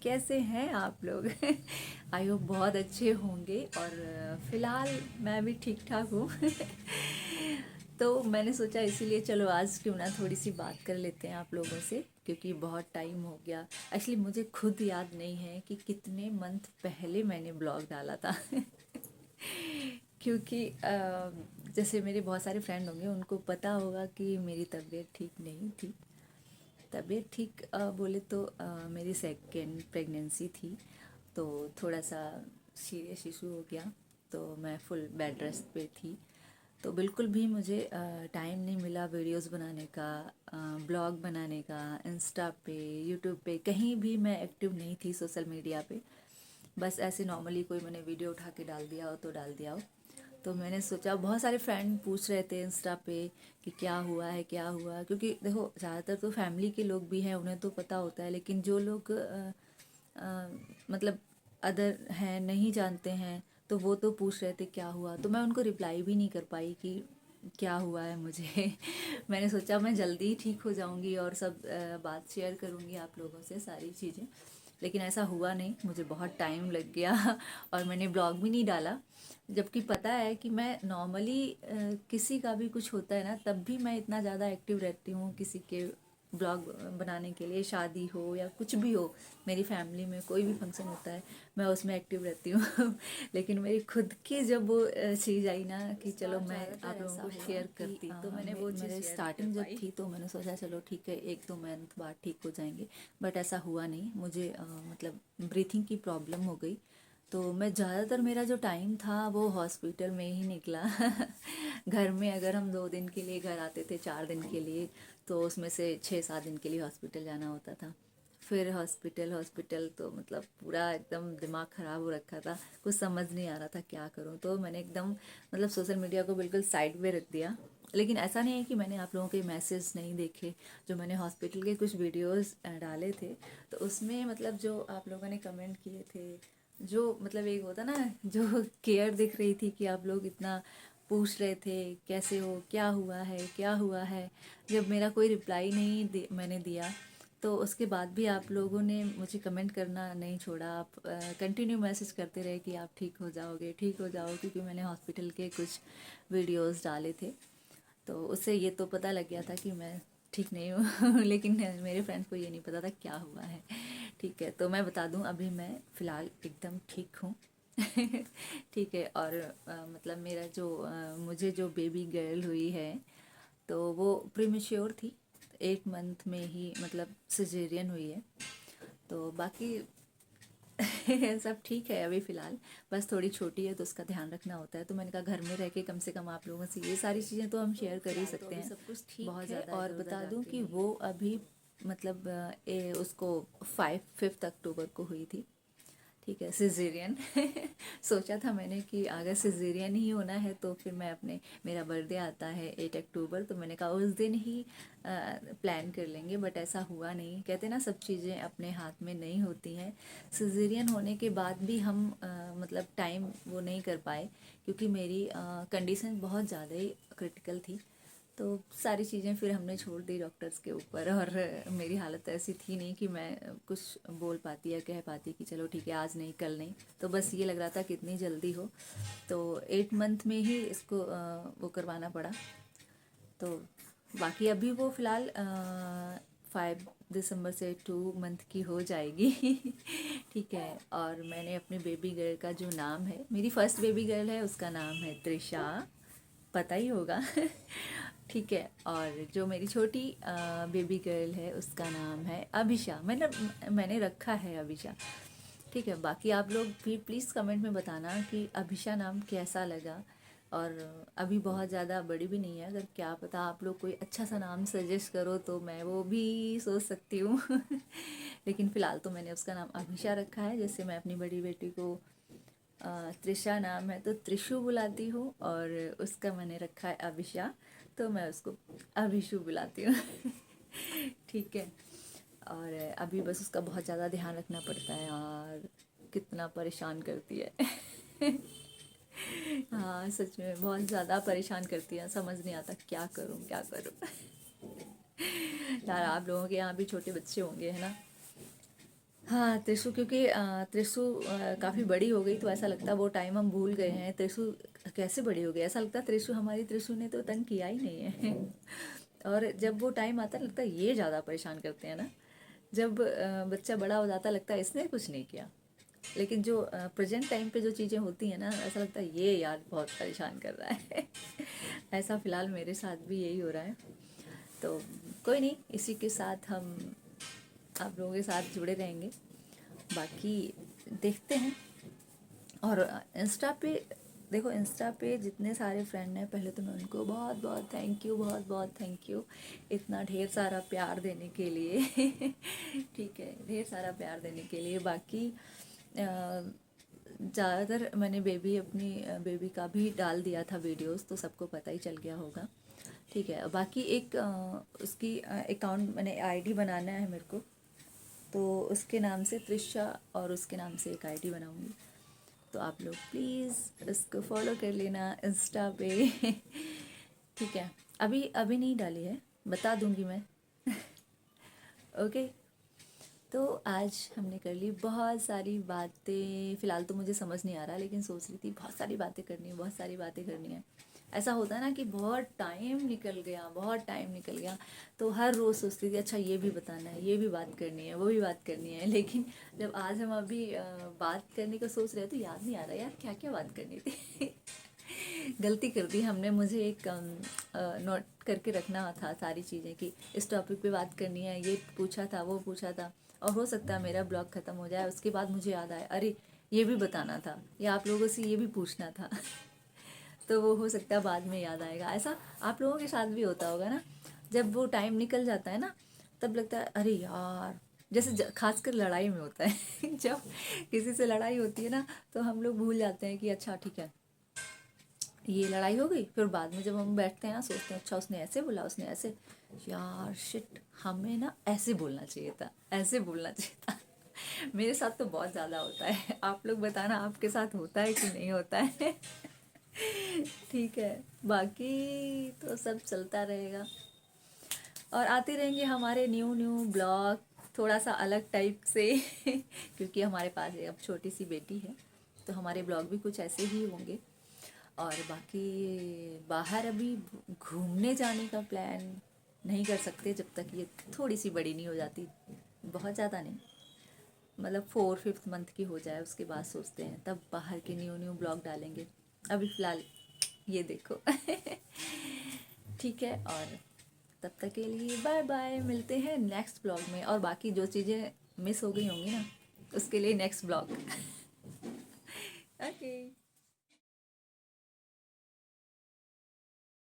कैसे हैं आप लोग? आई होप बहुत अच्छे होंगे। और फ़िलहाल मैं भी ठीक ठाक हूँ। तो मैंने सोचा इसीलिए चलो आज क्यों ना थोड़ी सी बात कर लेते हैं आप लोगों से, क्योंकि बहुत टाइम हो गया। एक्चुअली मुझे खुद याद नहीं है कि कितने मंथ पहले मैंने ब्लॉग डाला था। क्योंकि जैसे मेरे बहुत सारे फ्रेंड होंगे, उनको पता होगा कि मेरी तबीयत ठीक नहीं थी। तबीयत ठीक बोले तो मेरी सेकेंड प्रेगनेंसी थी, तो थोड़ा सा सीरियस इशू हो गया। तो मैं फुल बेड रेस्ट पे थी, तो बिल्कुल भी मुझे टाइम नहीं मिला वीडियोस बनाने का, ब्लॉग बनाने का। इंस्टा पे, यूट्यूब पे कहीं भी मैं एक्टिव नहीं थी सोशल मीडिया पे। बस ऐसे नॉर्मली कोई मैंने वीडियो उठा के डाल दिया हो तो डाल दिया हो। तो मैंने सोचा, बहुत सारे फ्रेंड पूछ रहे थे इंस्टा पे कि क्या हुआ है क्या हुआ, क्योंकि देखो ज़्यादातर तो फैमिली के लोग भी हैं, उन्हें तो पता होता है, लेकिन जो लोग मतलब अदर हैं, नहीं जानते हैं, तो वो तो पूछ रहे थे क्या हुआ। तो मैं उनको रिप्लाई भी नहीं कर पाई कि क्या हुआ है मुझे। मैंने सोचा मैं जल्दी ही ठीक हो जाऊंगी और सब बात शेयर करूंगी आप लोगों से सारी चीज़ें, लेकिन ऐसा हुआ नहीं। मुझे बहुत टाइम लग गया और मैंने ब्लॉग भी नहीं डाला। जबकि पता है कि मैं नॉर्मली किसी का भी कुछ होता है ना, तब भी मैं इतना ज़्यादा एक्टिव रहती हूँ किसी के ब्लॉग बनाने के लिए, शादी हो या कुछ भी हो, मेरी फैमिली में कोई भी फंक्शन होता है मैं उसमें एक्टिव रहती हूँ। लेकिन मेरी खुद की जब वो चीज़ आई ना कि चलो मैं आप लोगों को शेयर करती, तो मैंने वो मेरे स्टार्टिंग जब थी तो मैंने सोचा चलो ठीक है, 1-2 मंथ बाद ठीक हो जाएंगे। बट ऐसा हुआ नहीं। मुझे मतलब ब्रीथिंग की प्रॉब्लम हो गई, तो मैं ज़्यादातर मेरा जो टाइम था वो हॉस्पिटल में ही निकला। घर में अगर हम 2 दिन के लिए घर आते थे, 4 दिन के लिए, तो उसमें से 6-7 दिन के लिए हॉस्पिटल जाना होता था। फिर हॉस्पिटल हॉस्पिटल तो मतलब पूरा एकदम दिमाग ख़राब हो रखा था, कुछ समझ नहीं आ रहा था क्या करूं। तो मैंने एकदम मतलब सोशल मीडिया को बिल्कुल साइड पे रख दिया। लेकिन ऐसा नहीं है कि मैंने आप लोगों के मैसेज नहीं देखे। जो मैंने हॉस्पिटल के कुछ वीडियोस डाले थे, तो उसमें मतलब जो आप लोगों ने कमेंट किए थे, जो मतलब एक होता ना, जो केयर दिख रही थी कि आप लोग इतना पूछ रहे थे कैसे हो, क्या हुआ है क्या हुआ है। जब मेरा कोई रिप्लाई नहीं मैंने दिया, तो उसके बाद भी आप लोगों ने मुझे कमेंट करना नहीं छोड़ा। आप कंटिन्यू मैसेज करते रहे कि आप ठीक हो जाओगे ठीक हो जाओगे, क्योंकि मैंने हॉस्पिटल के कुछ वीडियोस डाले थे। तो उससे ये तो पता लग गया था कि मैं ठीक नहीं हूँ। लेकिन मेरे फ्रेंड्स को ये नहीं पता था क्या हुआ है। ठीक है, तो मैं बता दूँ, अभी मैं फ़िलहाल एकदम ठीक हूँ। ठीक है। और मतलब मेरा जो मुझे जो बेबी गर्ल हुई है, तो वो प्रीमेच्योर थी। 8 मंथ में ही मतलब सिजेरियन हुई है। तो बाकी सब ठीक है अभी फ़िलहाल। बस थोड़ी छोटी है तो उसका ध्यान रखना होता है। तो मैंने कहा घर में रह के कम से कम आप लोगों से ये सारी चीज़ें तो हम शेयर कर ही सकते हैं। सब कुछ ठीक बहुत ज़्यादा। और बता दूं कि वो अभी मतलब उसको 5 अक्टूबर को हुई थी। ठीक है, सिजेरियन। सोचा था मैंने कि अगर सिजेरियन ही होना है तो फिर मैं अपने, मेरा बर्थडे आता है 8 अक्टूबर, तो मैंने कहा उस दिन ही प्लान कर लेंगे। बट ऐसा हुआ नहीं। कहते ना सब चीज़ें अपने हाथ में नहीं होती हैं। सिजेरियन होने के बाद भी हम मतलब टाइम वो नहीं कर पाए, क्योंकि मेरी कंडीशन बहुत ज़्यादा ही क्रिटिकल थी। तो सारी चीज़ें फिर हमने छोड़ दी डॉक्टर्स के ऊपर। और मेरी हालत ऐसी थी नहीं कि मैं कुछ बोल पाती या कह पाती कि चलो ठीक है आज नहीं कल नहीं। तो बस ये लग रहा था कितनी जल्दी हो। तो 8 मंथ में ही इसको वो करवाना पड़ा। तो बाकी अभी वो फ़िलहाल 5 दिसंबर से 2 मंथ की हो जाएगी। ठीक है। और मैंने अपने बेबी गर्ल का जो नाम है, मेरी फर्स्ट बेबी गर्ल है, उसका नाम है त्रिशा। पता ही होगा। ठीक है। और जो मेरी छोटी बेबी गर्ल है उसका नाम है अभिषा। मैंने रखा है अभिषा। ठीक है। बाकी आप लोग भी प्लीज़ कमेंट में बताना कि अभिषा नाम कैसा लगा। और अभी बहुत ज़्यादा बड़ी भी नहीं है, अगर क्या पता आप लोग कोई अच्छा सा नाम सजेस्ट करो तो मैं वो भी सोच सकती हूँ। लेकिन फ़िलहाल तो मैंने उसका नाम अभिषा रखा है। जैसे मैं अपनी बड़ी बेटी को त्रिशा नाम है तो त्रिशु बुलाती हूँ, और उसका मैंने रखा है अभिषा, तो मैं उसको अभिषु बुलाती हूँ। ठीक है। और अभी बस उसका बहुत ज़्यादा ध्यान रखना पड़ता है, और कितना परेशान करती है। हाँ सच में बहुत ज़्यादा परेशान करती है, समझ नहीं आता क्या करूँ क्या करूँ। यार आप लोगों के यहाँ भी छोटे बच्चे होंगे है ना? हाँ, त्रिशु, क्योंकि त्रिशु काफ़ी बड़ी हो गई तो ऐसा लगता है वो टाइम हम भूल गए हैं। त्रिशु कैसे बड़ी हो गई, ऐसा लगता है त्रिशु, हमारी त्रिशु ने तो तंग किया ही नहीं है। और जब वो टाइम आता है लगता है ये ज़्यादा परेशान करते हैं ना। जब बच्चा बड़ा हो जाता है लगता है इसने कुछ नहीं किया। लेकिन जो प्रेजेंट टाइम पे जो चीज़ें होती हैं ना, ऐसा लगता है ये यार बहुत परेशान कर रहा है। ऐसा फ़िलहाल मेरे साथ भी यही हो रहा है। तो कोई नहीं, इसी के साथ हम आप लोगों के साथ जुड़े रहेंगे। बाकी देखते हैं। और इंस्टा पे देखो, इंस्टा पे जितने सारे फ्रेंड हैं, पहले तो मैं उनको बहुत बहुत थैंक यू, बहुत बहुत थैंक यू इतना ढेर सारा प्यार देने के लिए। ठीक है, ढेर सारा प्यार देने के लिए। बाकी ज़्यादातर मैंने अपनी बेबी का भी डाल दिया था वीडियोस, तो सबको पता ही चल गया होगा। ठीक है, बाकी एक उसकी अकाउंट मैंने आईडी बनाना है मेरे को, तो उसके नाम से त्रिशा और उसके नाम से एक आईडी बनाऊंगी। तो आप लोग प्लीज़ उसको फॉलो कर लेना इंस्टा पे। ठीक है, अभी अभी नहीं डाली है, बता दूंगी मैं। ओके। तो आज हमने कर ली बहुत सारी बातें। फ़िलहाल तो मुझे समझ नहीं आ रहा, लेकिन सोच रही थी बहुत सारी बातें करनी है, बहुत सारी बातें करनी है। ऐसा होता है ना कि बहुत टाइम निकल गया, बहुत टाइम निकल गया। तो हर रोज़ सोचती थी अच्छा ये भी बताना है, ये भी बात करनी है, वो भी बात करनी है। लेकिन जब आज हम अभी बात करने का सोच रहे थे तो याद नहीं आ रहा यार क्या क्या बात करनी थी। गलती कर दी हमने। मुझे एक नोट करके रखना था सारी चीज़ें कि इस टॉपिक पे बात करनी है, ये पूछा था, वो पूछा था। और हो सकता है मेरा ब्लॉग ख़त्म हो जाए, उसके बाद मुझे याद आए अरे ये भी बताना था, या आप लोगों से ये भी पूछना था। तो वो हो सकता है बाद में याद आएगा। ऐसा आप लोगों के साथ भी होता होगा ना, जब वो टाइम निकल जाता है ना, तब लगता है अरे यार, जैसे खासकर लड़ाई में होता है। जब किसी से लड़ाई होती है ना, तो हम लोग भूल जाते हैं कि अच्छा ठीक है ये लड़ाई हो गई। फिर बाद में जब हम बैठते हैं ना, सोचते हैं अच्छा उसने ऐसे बोला, उसने ऐसे, यार शिट, हमें ना ऐसे बोलना चाहिए था, ऐसे बोलना चाहिए था। मेरे साथ तो बहुत ज़्यादा होता है। आप लोग बताना आपके साथ होता है कि नहीं होता है। ठीक है, बाकी तो सब चलता रहेगा और आते रहेंगे हमारे न्यू न्यू ब्लॉग, थोड़ा सा अलग टाइप से। क्योंकि हमारे पास अब छोटी सी बेटी है, तो हमारे ब्लॉग भी कुछ ऐसे ही होंगे। और बाकी बाहर अभी घूमने जाने का प्लान नहीं कर सकते जब तक ये थोड़ी सी बड़ी नहीं हो जाती, बहुत ज़्यादा नहीं, मतलब 4-5 मंथ की हो जाए, उसके बाद सोचते हैं, तब बाहर के न्यू न्यू ब्लॉग डालेंगे। अभी फ़िलहाल ये देखो। ठीक है, और तब तक के लिए बाय बाय, मिलते हैं नेक्स्ट ब्लॉग में। और बाकी जो चीज़ें मिस हो गई होंगी ना, उसके लिए नेक्स्ट ब्लॉग। ओके।